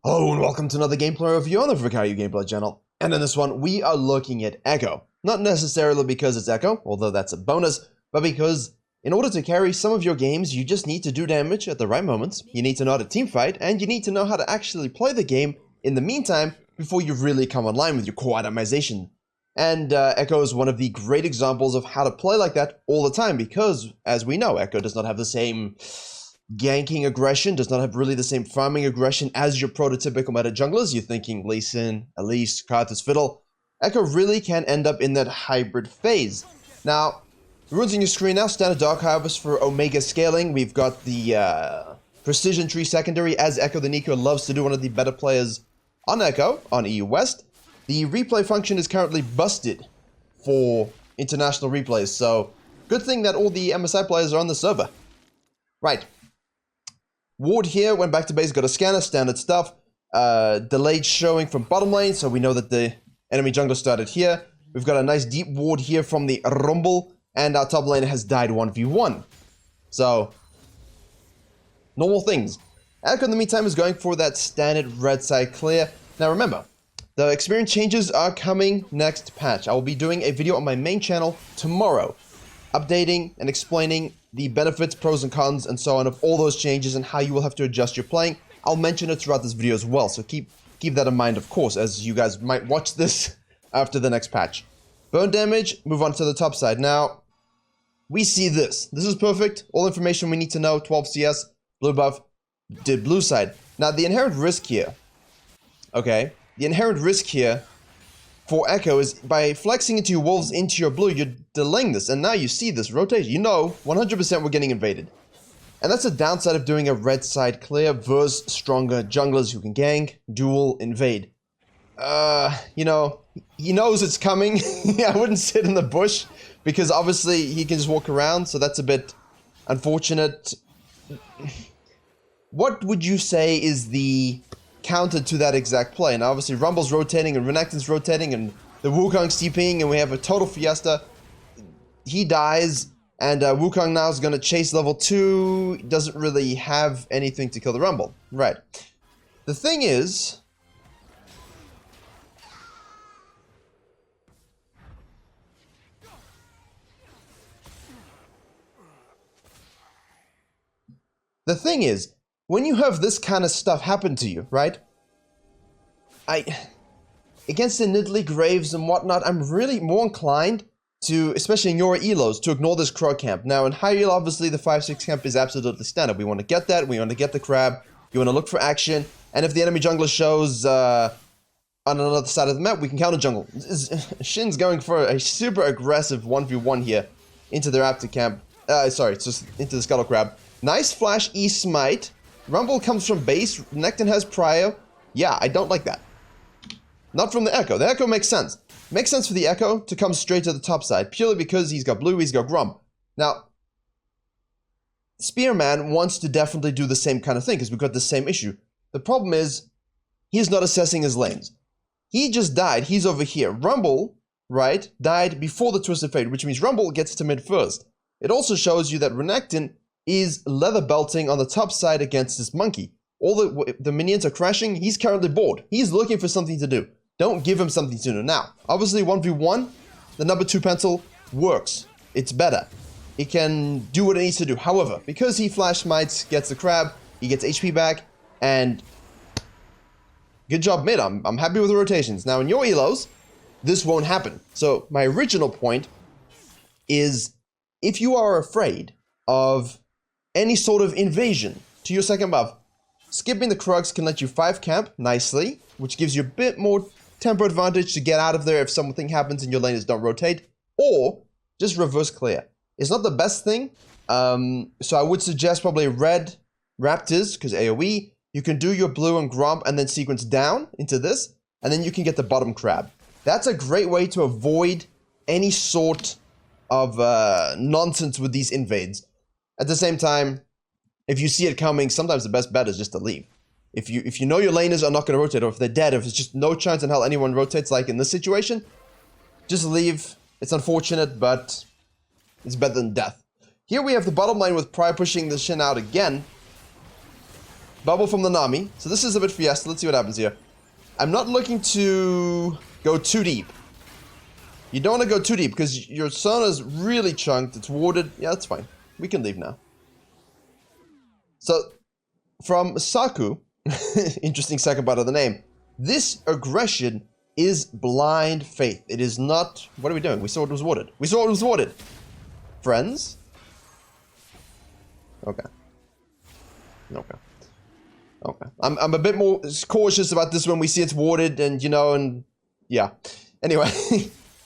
Hello and welcome to another gameplay review on the Virkayu gameplay channel. And in this one, we are looking at Ekko. Not necessarily because it's Ekko, although that's a bonus, but because in order to carry some of your games, you just need to do damage at the right moments, you need to know how to team fight, and you need to know how to actually play the game in the meantime before you really come online with your core itemization. And Ekko is one of the great examples of how to play like that all the time because, as we know, Ekko does not have the same ganking aggression, does not have really the same farming aggression as your prototypical meta junglers. You're thinking Lee Sin, Elise, Karthus, Fiddle. Ekko really can end up in that hybrid phase. Now, runes on your screen now, standard Dark Harvest for Omega scaling. We've got the Precision Tree secondary, as Ekko the Nico loves to do, one of the better players on Ekko, on EU West. The replay function is currently busted for international replays, so good thing that all the MSI players are on the server. Right. Ward here, went back to base, got a scanner, standard stuff. Delayed showing from bottom lane, so we know that the enemy jungler started here. We've got a nice deep ward here from the Rumble, and our top lane has died 1v1. So, normal things. Ekko in the meantime is going for that standard red side clear. Now remember, the experience changes are coming next patch. I will be doing a video on my main channel tomorrow, updating and explaining the benefits, pros and cons, and so on of all those changes and how you will have to adjust your playing. I'll mention it throughout this video as well, so keep that in mind, of course, as you guys might watch this after the next patch. Burn damage, move on to the top side. Now, we see this. This is perfect. All information we need to know, 12 CS, blue buff, did blue side. Now, the inherent risk here, okay, the inherent risk here for Ekko is by flexing into your wolves into your blue, you're delaying this, and now you see this rotation. You know, 100% we're getting invaded. And that's the downside of doing a red side clear versus stronger junglers who can gank, duel, invade. You know, he knows it's coming. I wouldn't sit in the bush, because obviously he can just walk around, so that's a bit unfortunate. What would you say is the counter to that exact play? And obviously Rumble's rotating and Renekton's rotating and the Wukong's TPing and we have a total fiesta. He dies and Wukong now is going to chase level 2. He doesn't really have anything to kill the Rumble. Right. The thing is, when you have this kind of stuff happen to you, right? Against the Nidalee Graves and whatnot, I'm really more inclined to, especially in your elos, to ignore this Crow camp. Now, in high elo, obviously, the 5-6 camp is absolutely standard. We want to get that, we want to get the crab, you want to look for action, and if the enemy jungler shows on another side of the map, we can counter jungle. Shin's going for a super aggressive 1v1 here into their Raptor camp. Sorry, it's just into the Scuttle Crab. Nice flash E smite. Rumble comes from base. Renekton has prio. Yeah, I don't like that. Not from the Ekko. The Ekko makes sense. Makes sense for the Ekko to come straight to the top side, purely because he's got blue, he's got Grum. Now, Spearman wants to definitely do the same kind of thing, because we've got the same issue. The problem is, he's not assessing his lanes. He just died. He's over here. Rumble, right, died before the Twisted Fate, which means Rumble gets to mid first. It also shows you that Renekton is leather belting on the top side against this monkey. All the minions are crashing. He's currently bored. He's looking for something to do. Don't give him something to do. Now, obviously 1v1, the number 2 pencil works. It's better. It can do what it needs to do. However, because he flash smites, gets the crab, he gets HP back, and good job mid. I'm happy with the rotations. Now, in your elos, this won't happen. So my original point is, if you are afraid of any sort of invasion to your second buff, skipping the Krugs can let you 5 camp nicely, which gives you a bit more tempo advantage to get out of there if something happens and your laners don't rotate, or just reverse clear. It's not the best thing, so I would suggest probably red Raptors, because AoE, you can do your blue and Gromp and then sequence down into this, and then you can get the bottom crab. That's a great way to avoid any sort of nonsense with these invades. At the same time, if you see it coming, sometimes the best bet is just to leave. If you know your laners are not going to rotate, or if they're dead, if it's just no chance in hell anyone rotates like in this situation, just leave. It's unfortunate, but it's better than death. Here we have the bottom lane with Pry pushing the Shin out again. Bubble from the Nami. So this is a bit Fiesta. Let's see what happens here. I'm not looking to go too deep. You don't want to go too deep because your Sona's really chunked. It's warded. Yeah, that's fine. We can leave now. So, from Saku, interesting second part of the name, this aggression is blind faith. It is not... What are we doing? We saw it was warded. We saw it was warded. Friends? Okay. Okay. Okay. I'm a bit more cautious about this when we see it's warded and, you know, and... Yeah. Anyway,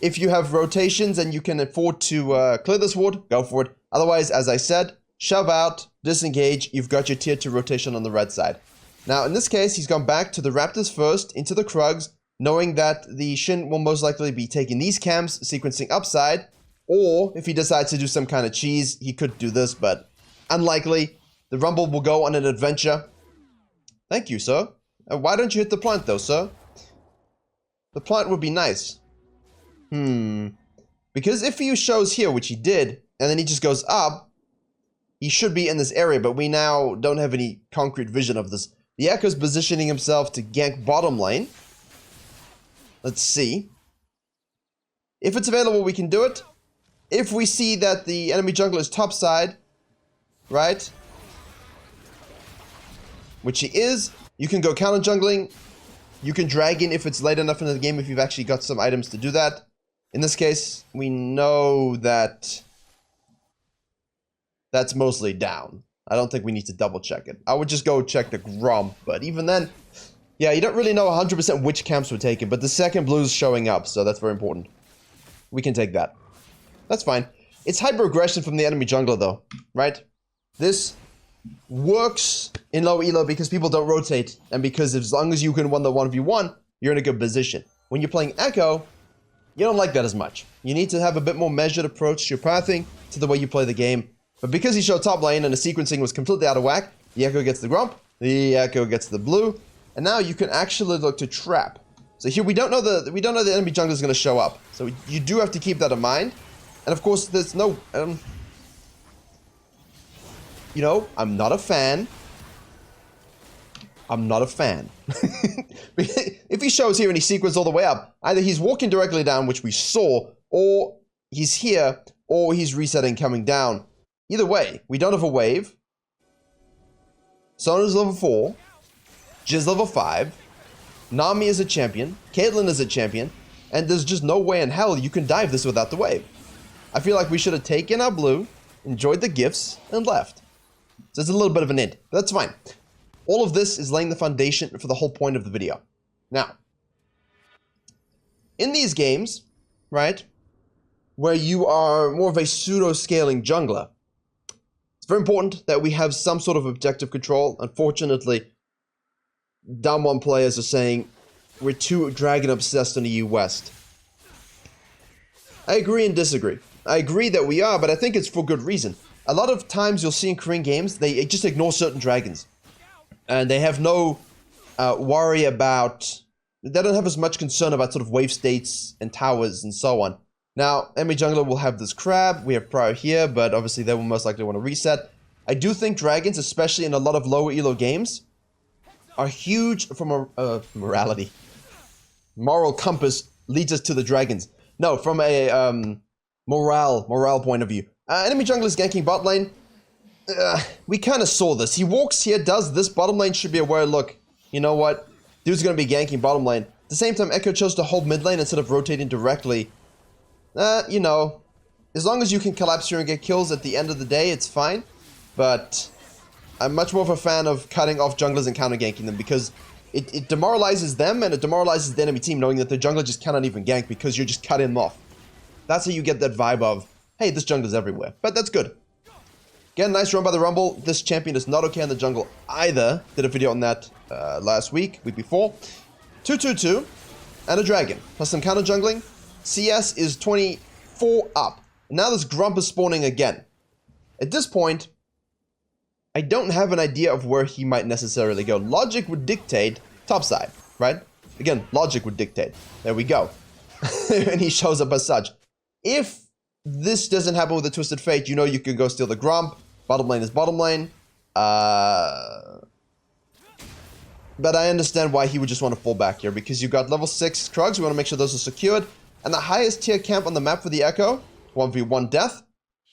if you have rotations and you can afford to clear this ward, go for it. Otherwise, as I said, shove out, disengage, you've got your tier 2 rotation on the red side. Now, in this case, he's gone back to the Raptors first, into the Krugs, knowing that the Shin will most likely be taking these camps, sequencing upside, or if he decides to do some kind of cheese, he could do this, but unlikely. The Rumble will go on an adventure. Thank you, sir. Why don't you hit the plant, though, sir? The plant would be nice. Because if he shows here, which he did, and then he just goes up, he should be in this area, but we now don't have any concrete vision of this. The Ekko's positioning himself to gank bottom lane. Let's see. If it's available, we can do it. If we see that the enemy jungler is topside, right? Which he is, you can go counter jungling. You can drag in if it's late enough into the game, if you've actually got some items to do that. In this case, we know that that's mostly down. I don't think we need to double check it. I would just go check the Gromp, but even then, yeah, you don't really know 100% which camps were taken, but the second blue's showing up, so that's very important. We can take that. That's fine. It's hyper-aggression from the enemy jungler, though, right? This works in low elo because people don't rotate, and because as long as you can win the 1v1, you're in a good position. When you're playing Ekko, you don't like that as much. You need to have a bit more measured approach to your pathing, to the way you play the game. But because he showed top lane and the sequencing was completely out of whack, the Ekko gets the Gromp, the Ekko gets the blue, and now you can actually look to trap. So here we don't know the enemy jungler is going to show up. So you do have to keep that in mind. And of course, there's no you know, I'm not a fan. I'm not a fan. If he shows here and he sequences all the way up, either he's walking directly down, which we saw, or he's here, or he's resetting coming down. Either way, we don't have a wave. Sona's level 4. Jizz level 5. Nami is a champion. Caitlyn is a champion. And there's just no way in hell you can dive this without the wave. I feel like we should have taken our blue, enjoyed the gifts, and left. So it's a little bit of an int, but that's fine. All of this is laying the foundation for the whole point of the video. Now, in these games, right, where you are more of a pseudo-scaling jungler, it's very important that we have some sort of objective control. Unfortunately, down one players are saying we're too dragon obsessed on the EU West. I agree and disagree. I agree that we are, but I think it's for good reason. A lot of times you'll see in Korean games, they just ignore certain dragons. And they have no worry about... They don't have as much concern about sort of wave states and towers and so on. Now, enemy jungler will have this crab. We have Prior here, but obviously they will most likely want to reset. I do think dragons, especially in a lot of lower elo games, are huge from a morality. Moral compass leads us to the dragons. No, from a morale point of view. Enemy jungler is ganking bot lane. We kind of saw this. He walks here, does this. Bottom lane should be aware, look, you know what? Dude's going to be ganking bottom lane. At the same time, Ekko chose to hold mid lane instead of rotating directly. You know, as long as you can collapse here and get kills at the end of the day, it's fine. But I'm much more of a fan of cutting off junglers and counter ganking them because it demoralizes them and it demoralizes the enemy team knowing that the jungler just cannot even gank because you're just cutting them off. That's how you get that vibe of, hey, this jungler's everywhere. But that's good. Again, nice run by the Rumble. This champion is not okay in the jungle either. Did a video on that last week before. 2-2-2 and a dragon. Plus some counter jungling. CS is 24 up. And now this Gromp is spawning again. At this point, I don't have an idea of where he might necessarily go. Logic would dictate topside, right? Again, logic would dictate. There we go. And he shows up as such. If this doesn't happen with a Twisted Fate, you know you can go steal the Gromp. Bottom lane is bottom lane. But I understand why he would just want to fall back here, because you've got level 6 Krugs, we want to make sure those are secured. And the highest tier camp on the map for the Ekko, 1v1 death,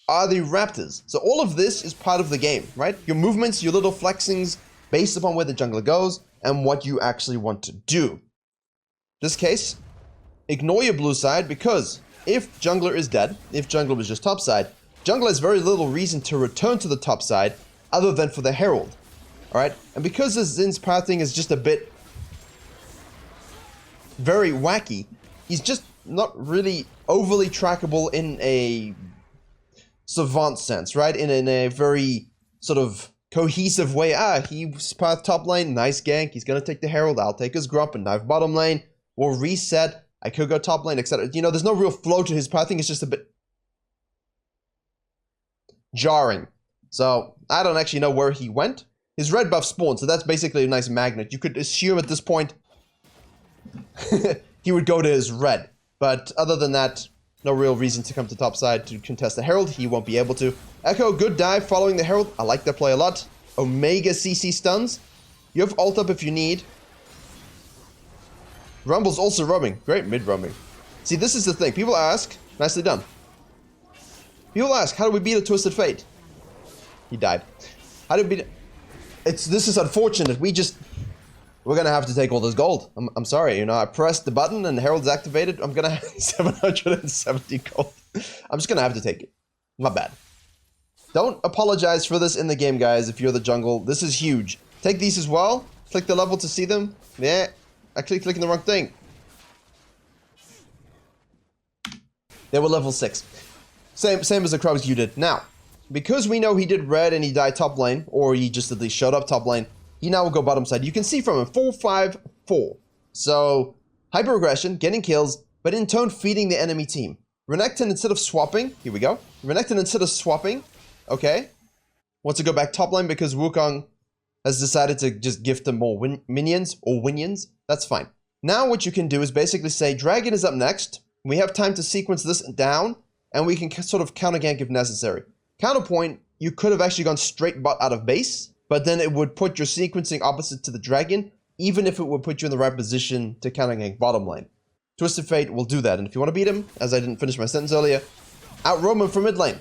are the Raptors. So all of this is part of the game, right? Your movements, your little flexings, based upon where the jungler goes, and what you actually want to do. This case, ignore your blue side, because if jungler is dead, if jungler was just top side, jungler has very little reason to return to the top side, other than for the herald. Alright, and because this Zin's pathing is just a bit very wacky, he's just not really overly trackable in a savant sense, right? In a very sort of cohesive way. He's path top lane, nice gank, he's gonna take the herald, I'll take his grump and dive bottom lane, we'll reset, I could go top lane, etc. You know, there's no real flow to his pathing, it's just a bit jarring. So, I don't actually know where he went. His red buff spawned, so that's basically a nice magnet. You could assume at this point he would go to his red. But other than that, no real reason to come to top side to contest the herald. He won't be able to. Ekko, good dive following the herald. I like that play a lot. Omega CC stuns. You have ult up if you need. Rumble's also roaming. Great mid roaming. See, this is the thing. People ask, nicely done. People ask, how do we beat a Twisted Fate? He died. How do we beat it? This is unfortunate. We're gonna have to take all this gold. I'm sorry, you know, I pressed the button and Herald's activated. I'm gonna have 770 gold. I'm just gonna have to take it. Not bad. Don't apologize for this in the game, guys, if you're the jungle. This is huge. Take these as well. Click the level to see them. Yeah, I clicking the wrong thing. They were level 6. Same as the Krugs you did. Now, because we know he did red and he died top lane, or he just at least showed up top lane, he now will go bottom side. You can see from him, 4-5-4. So, hyper aggression, getting kills, but in turn feeding the enemy team. Renekton, instead of swapping, here we go. Renekton, instead of swapping, okay, wants to go back top lane because Wukong has decided to just gift them more minions or winions. That's fine. Now what you can do is basically say, Dragon is up next. We have time to sequence this down, and we can sort of counter gank if necessary. Counterpoint, you could have actually gone straight bot out of base, but then it would put your sequencing opposite to the dragon, even if it would put you in the right position to counter gank bottom lane. Twisted Fate will do that, and if you want to beat him, as I didn't finish my sentence earlier, out-roam him from mid lane.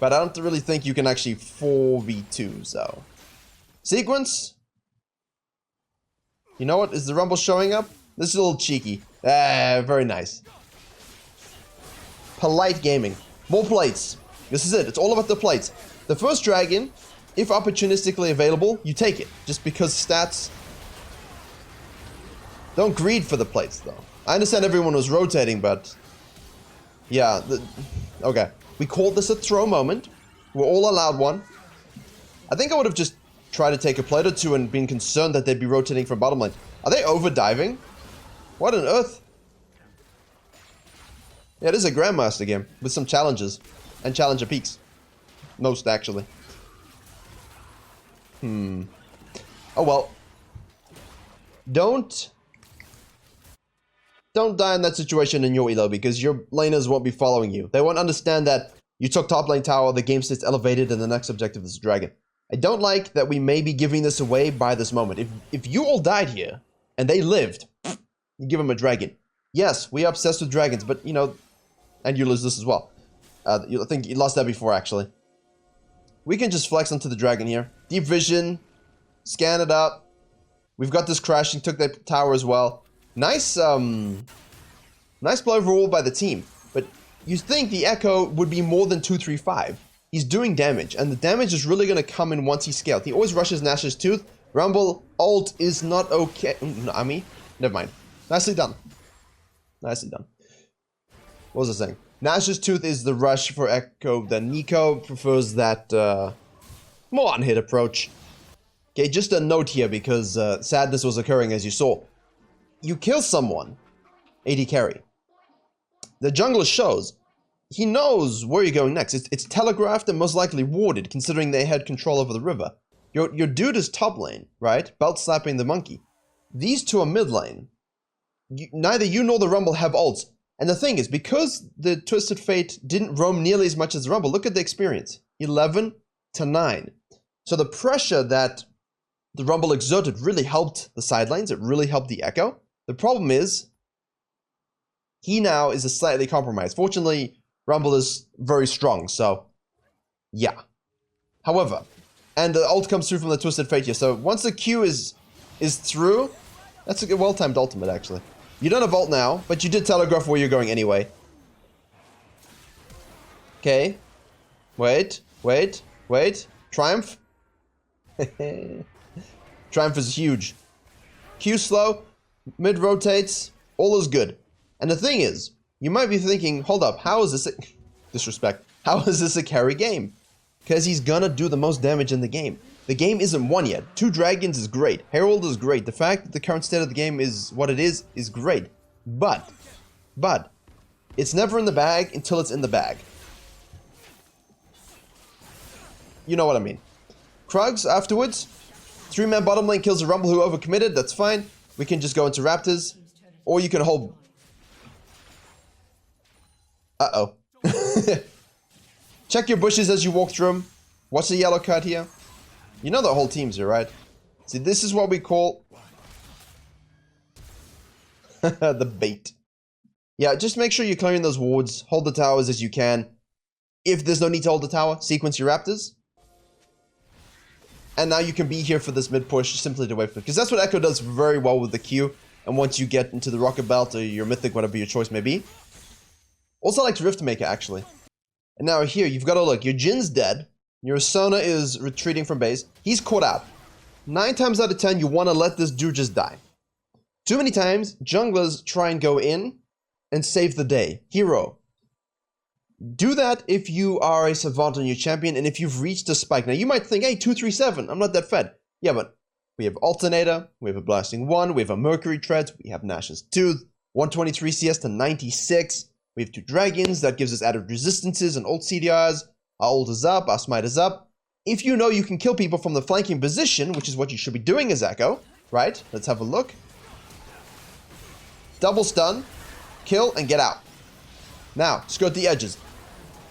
But I don't really think you can actually 4v2, so. Sequence. You know what? Is the Rumble showing up? This is a little cheeky. Very nice. Polite gaming. More plates. This is it. It's all about the plates. The first dragon, if opportunistically available, you take it. Just because stats. Don't greed for the plates, though. I understand everyone was rotating, but... yeah, okay. We called this a throw moment. We're all allowed one. I think I would have just tried to take a plate or two and been concerned that they'd be rotating from bottom lane. Are they over-diving? What on earth? Yeah, it is a Grandmaster game with some challenges. And challenger peaks. Most, actually. Oh, well. Don't die in that situation in your elo, because your laners won't be following you. They won't understand that you took top lane tower, the game stays elevated, and the next objective is dragon. I don't like that we may be giving this away by this moment. If you all died here, and they lived, you give them a dragon. Yes, we are obsessed with dragons, but, you know, and you lose this as well. I think you lost that before, actually. We can just flex onto the dragon here. Deep vision. Scan it up. We've got this crashing. Took that tower as well. Nice, nice play overall by the team. But you think the Ekko would be more than 2-3-5. He's doing damage. And the damage is really going to come in once he's scaled. He always rushes Nash's Tooth. Rumble ult is not okay. Nami? Never mind. Nicely done. Nicely done. What was I saying? Nash's Tooth is the rush for Ekko, then Nico prefers that more on-hit approach. Okay, just a note here, because sadness was occurring as you saw. You kill someone, AD carry. The jungler shows. He knows where you're going next. It's telegraphed and most likely warded, considering they had control over the river. Your dude is top lane, right? Belt slapping the monkey. These two are mid lane. Neither you nor the Rumble have ults. And the thing is, because the Twisted Fate didn't roam nearly as much as the Rumble, look at the experience. 11 to 9. So the pressure that the Rumble exerted really helped the side lanes. It really helped the Ekko. The problem is, he now is a slightly compromised. Fortunately, Rumble is very strong, so yeah. However, and the ult comes through from the Twisted Fate here. So once the Q is through, that's a good well-timed ultimate, actually. You don't have ult now, but you did telegraph where you're going anyway. Okay. Wait. Triumph. Triumph is huge. Q slow, mid rotates, all is good. And the thing is, you might be thinking, hold up, how is this disrespect? How is this a carry game? Because he's gonna do the most damage in the game. The game isn't won yet. 2 dragons is great. Herald is great. The fact that the current state of the game is what it is great. But, it's never in the bag until it's in the bag. You know what I mean. Krugs afterwards. 3-man bottom lane kills a Rumble who overcommitted. That's fine. We can just go into Raptors. Or you can hold... Uh-oh. Check your bushes as you walk through them. Watch the yellow card here. You know the whole team's here, right? See, this is what we call... the bait. Yeah, just make sure you're clearing those wards. Hold the towers as you can. If there's no need to hold the tower, sequence your Raptors. And now you can be here for this mid push simply to wait for it. Because that's what Ekko does very well with the Q. And once you get into the Rocket Belt or your Mythic, whatever your choice may be. Also likes Riftmaker, actually. And now here, you've got to look. Your Jin's dead. Your Sona is retreating from base. He's caught out. 9 times out of 10, you want to let this dude just die. Too many times, junglers try and go in and save the day. Hero. Do that if you are a Savant on your champion and if you've reached a spike. Now, you might think, hey, 237, I'm not that fed. Yeah, but we have Alternator, we have a Blasting 1, we have a Mercury Tread, we have Nash's Tooth, 123 CS to 96. We have 2 dragons, that gives us added resistances and ult CDRs. Our ult is up, our smite is up. If you know you can kill people from the flanking position, which is what you should be doing as Ekko, right? Let's have a look. Double stun, kill, and get out. Now, skirt the edges.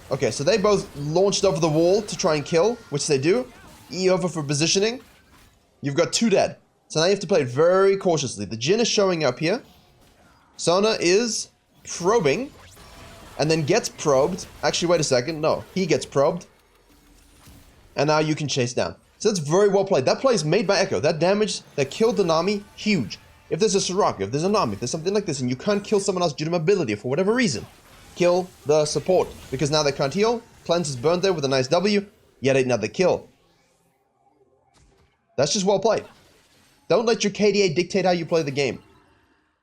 Okay, so they both launched over the wall to try and kill, which they do. E over for positioning. You've got 2 dead. So now you have to play it very cautiously. The Jhin is showing up here. Sona is probing. And then gets probed. Actually, wait a second. No, he gets probed. And now you can chase down. So that's very well played. That play is made by Ekko. That damage that killed the Nami, huge. If there's a Soraka, if there's a Nami, if there's something like this, and you can't kill someone else due to mobility for whatever reason, kill the support. Because now they can't heal. Cleanse is burnt there with a nice W. Yet another kill. That's just well played. Don't let your KDA dictate how you play the game.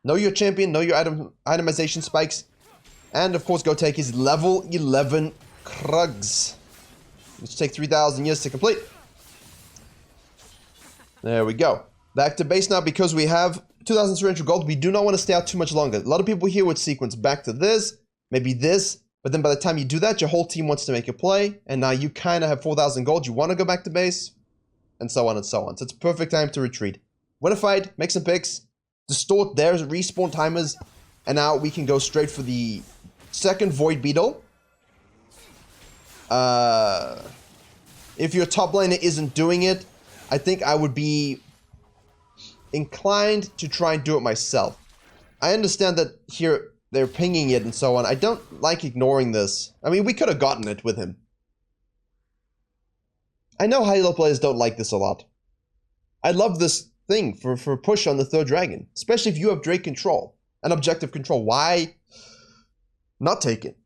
Know your champion, know your itemization spikes. And of course, go take his level 11 Krugs, which take 3,000 years to complete. There we go. Back to base now because we have 2,300 gold. We do not want to stay out too much longer. A lot of people here would sequence back to this, maybe this, but then by the time you do that, your whole team wants to make a play, and now you kind of have 4,000 gold. You want to go back to base, and so on and so on. So it's a perfect time to retreat. Win a fight, make some picks, distort their respawn timers, and now we can go straight for the second Void Beetle. If your top laner isn't doing it, I think I would be inclined to try and do it myself. I understand that here they're pinging it and so on. I don't like ignoring this. I mean, we could have gotten it with him. I know Halo players don't like this a lot. I love this thing for push on the 3rd dragon, especially if you have Drake control and objective control. Why not take it?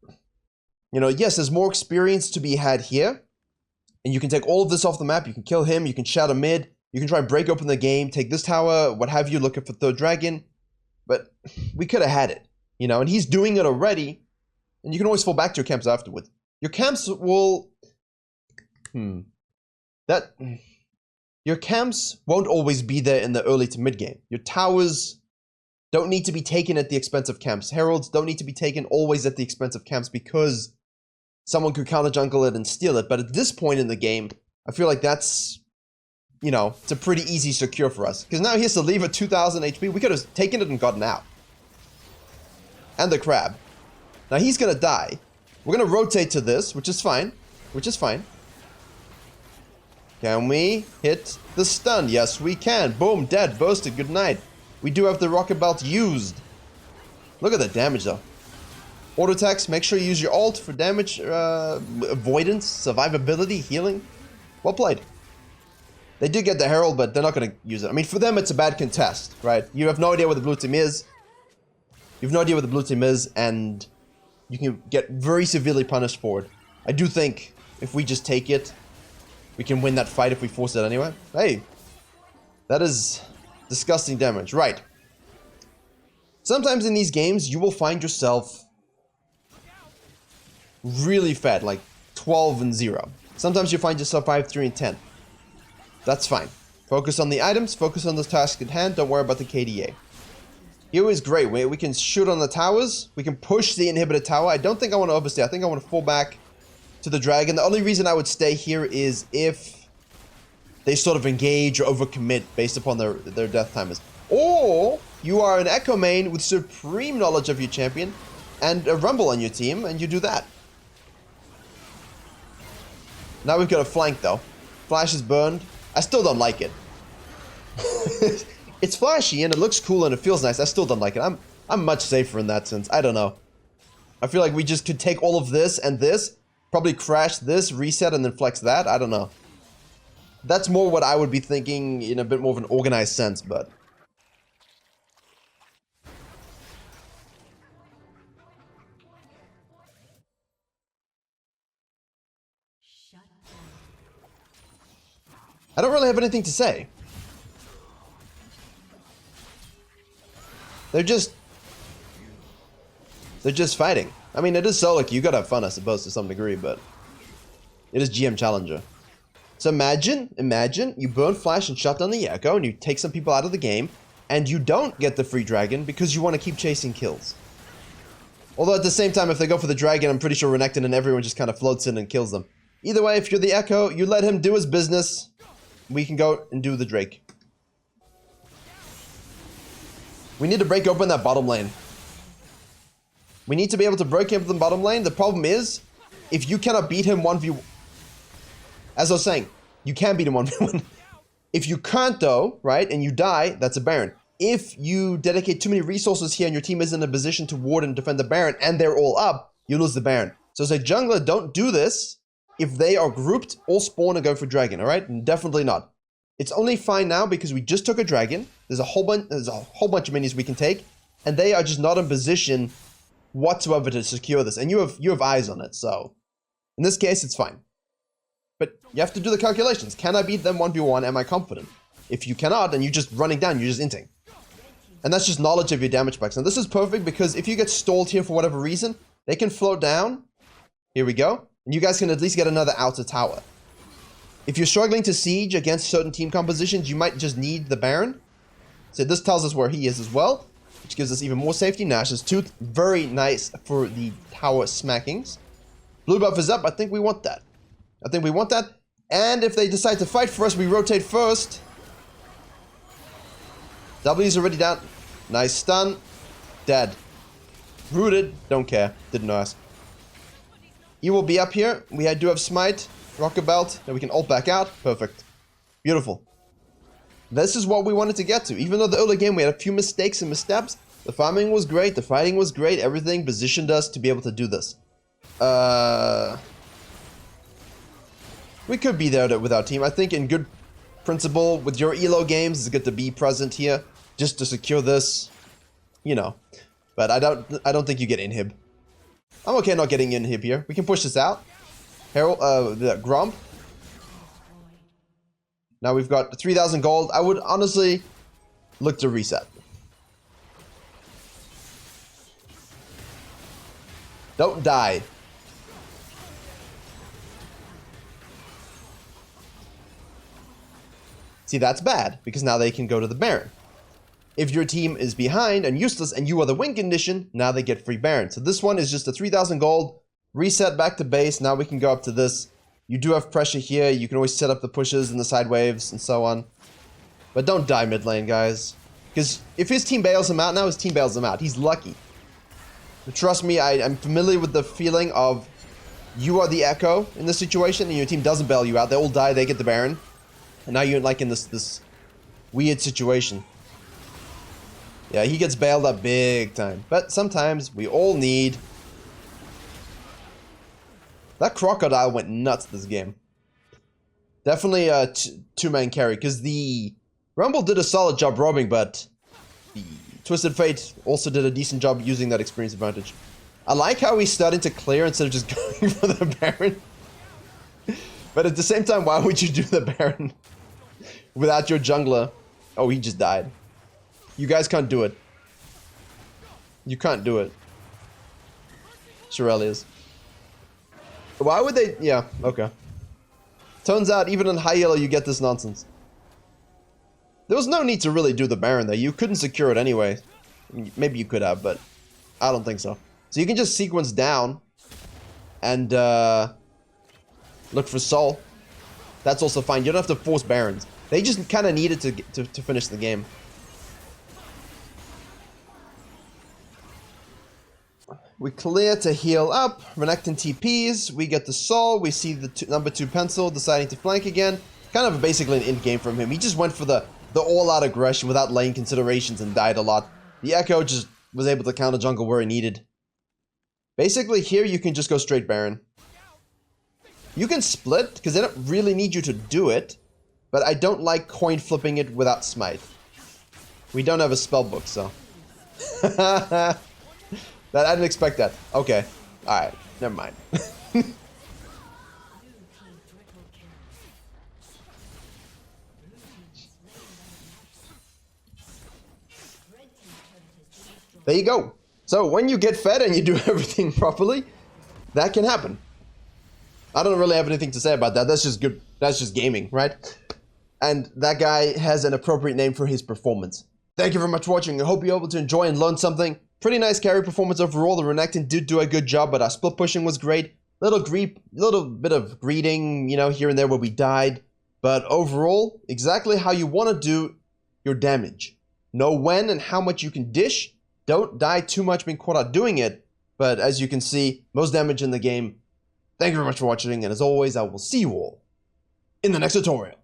You know, yes, there's more experience to be had here, and you can take all of this off the map. You can kill him, you can shadow mid, you can try and break open the game, take this tower, what have you, looking for 3rd dragon, but we could have had it, you know, and he's doing it already, and you can always fall back to your camps afterwards. Your camps will... Your camps won't always be there in the early to mid game. Your towers don't need to be taken at the expense of camps. Heralds don't need to be taken always at the expense of camps because someone could counter jungle it and steal it. But at this point in the game, I feel like that's, you know, it's a pretty easy secure for us. Because now he has to leave at 2,000 HP. We could have taken it and gotten out. And the crab. Now he's going to die. We're going to rotate to this, which is fine. Can we hit the stun? Yes, we can. Boom, dead, bursted, good night. We do have the rocket belt used. Look at the damage though. Auto attacks, make sure you use your ult for damage avoidance, survivability, healing. Well played. They did get the herald, but they're not going to use it. I mean, for them, it's a bad contest, right? You have no idea what the blue team is. You have no idea what the blue team is, and you can get very severely punished for it. I do think if we just take it, we can win that fight if we force it anyway. Hey, that is disgusting damage. Right. Sometimes in these games, you will find yourself really fat, like 12-0. Sometimes you find yourself 5-3-10. That's fine. Focus on the items, focus on the task at hand, don't worry about the KDA. Here is great. We can shoot on the towers, we can push the inhibitor tower. I don't think I want to overstay, I think I want to fall back to the dragon. The only reason I would stay here is if they sort of engage or overcommit based upon their death timers. Or you are an Ekko main with supreme knowledge of your champion and a Rumble on your team, and you do that. Now we've got a flank though. Flash is burned. I still don't like it. It's flashy and it looks cool and it feels nice. I still don't like it. I'm much safer in that sense. I don't know. I feel like we just could take all of this and this, probably crash this, reset, and then flex that. I don't know. That's more what I would be thinking in a bit more of an organized sense, but... I don't really have anything to say. They're just fighting. I mean, it is solo queue. You gotta have fun, I suppose, to some degree, but it is GM Challenger. So imagine you burn Flash and shut down the Ekko, and you take some people out of the game, and you don't get the free dragon because you want to keep chasing kills. Although at the same time, if they go for the dragon, I'm pretty sure Renekton and everyone just kind of floats in and kills them. Either way, if you're the Ekko, you let him do his business. We can go and do the Drake. We need to break open that bottom lane. We need to be able to break open the bottom lane. The problem is, if you cannot beat him 1v1... As I was saying, you can beat him 1v1. If you can't though, right, and you die, that's a Baron. If you dedicate too many resources here and your team is in a position to ward and defend the Baron, and they're all up, you lose the Baron. So as a jungler, don't do this if they are grouped, all spawn and go for dragon, alright? Definitely not. It's only fine now because we just took a dragon. There's a whole bunch of minions we can take, and they are just not in position whatsoever to secure this. And you have eyes on it, so in this case it's fine. But you have to do the calculations. Can I beat them 1v1? Am I confident? If you cannot, then you're just running down, you're just inting. And that's just knowledge of your damage packs. And this is perfect because if you get stalled here for whatever reason, they can float down. Here we go. And you guys can at least get another outer tower. If you're struggling to siege against certain team compositions, you might just need the Baron. So this tells us where he is as well, which gives us even more safety. Nash's Tooth, very nice for the tower smackings. Blue buff is up. I think we want that. I think we want that. And if they decide to fight for us, we rotate first. W's already down. Nice stun. Dead. Rooted. Don't care. Didn't notice. He will be up here. We do have smite. Rocket belt. Then we can ult back out. Perfect. Beautiful. This is what we wanted to get to. Even though the early game we had a few mistakes and missteps, the farming was great. The fighting was great. Everything positioned us to be able to do this. We could be there with our team. I think in good principle with your elo games, it's good to be present here just to secure this, you know. But I don't think you get inhib. I'm okay not getting inhib here. We can push this out. Herald, the Grump. Now we've got 3,000 gold. I would honestly look to reset. Don't die. See, that's bad, because now they can go to the Baron. If your team is behind and useless and you are the win condition, now they get free Baron. So this one is just a 3,000 gold, reset back to base. Now we can go up to this. You do have pressure here. You can always set up the pushes and the side waves and so on. But don't die mid lane, guys. Because if his team bails him out, now his team bails him out. He's lucky. But trust me, I'm familiar with the feeling of you are the Ekko in this situation and your team doesn't bail you out. They all die, they get the Baron. And now you're like in this weird situation. Yeah, he gets bailed up big time. But sometimes we all need... That crocodile went nuts this game. Definitely a two-man carry, because the Rumble did a solid job roaming, but the Twisted Fate also did a decent job using that experience advantage. I like how he's starting to clear instead of just going for the Baron. But at the same time, why would you do the Baron without your jungler? Oh, he just died. You guys can't do it. You can't do it. Shirelles. Why would they? Yeah, okay. Turns out, even in high yellow, you get this nonsense. There was no need to really do the Baron there. You couldn't secure it anyway. Maybe you could have, but I don't think so. So you can just sequence down and look for Soul. That's also fine. You don't have to force Barons. They just kind of needed to finish the game. We clear to heal up. Renekton TPs. We get the Soul. We see the number 2 pencil deciding to flank again. Kind of basically an end game from him. He just went for the all-out aggression without lane considerations and died a lot. The Ekko just was able to counter jungle where he needed. Basically, here you can just go straight Baron. You can split, because they don't really need you to do it. But I don't like coin flipping it without smite. We don't have a spellbook, so. I didn't expect that. Okay. Alright. Never mind. There you go. So when you get fed and you do everything properly, that can happen. I don't really have anything to say about that. That's just good. That's just gaming, right? And that guy has an appropriate name for his performance. Thank you very much for watching. I hope you're able to enjoy and learn something. Pretty nice carry performance overall. The Renekton did do a good job, but our split pushing was great. Little bit of greeting, you know, here and there where we died. But overall, exactly how you want to do your damage. Know when and how much you can dish. Don't die too much being caught out doing it. But as you can see, most damage in the game. Thank you very much for watching, and as always, I will see you all in the next tutorial.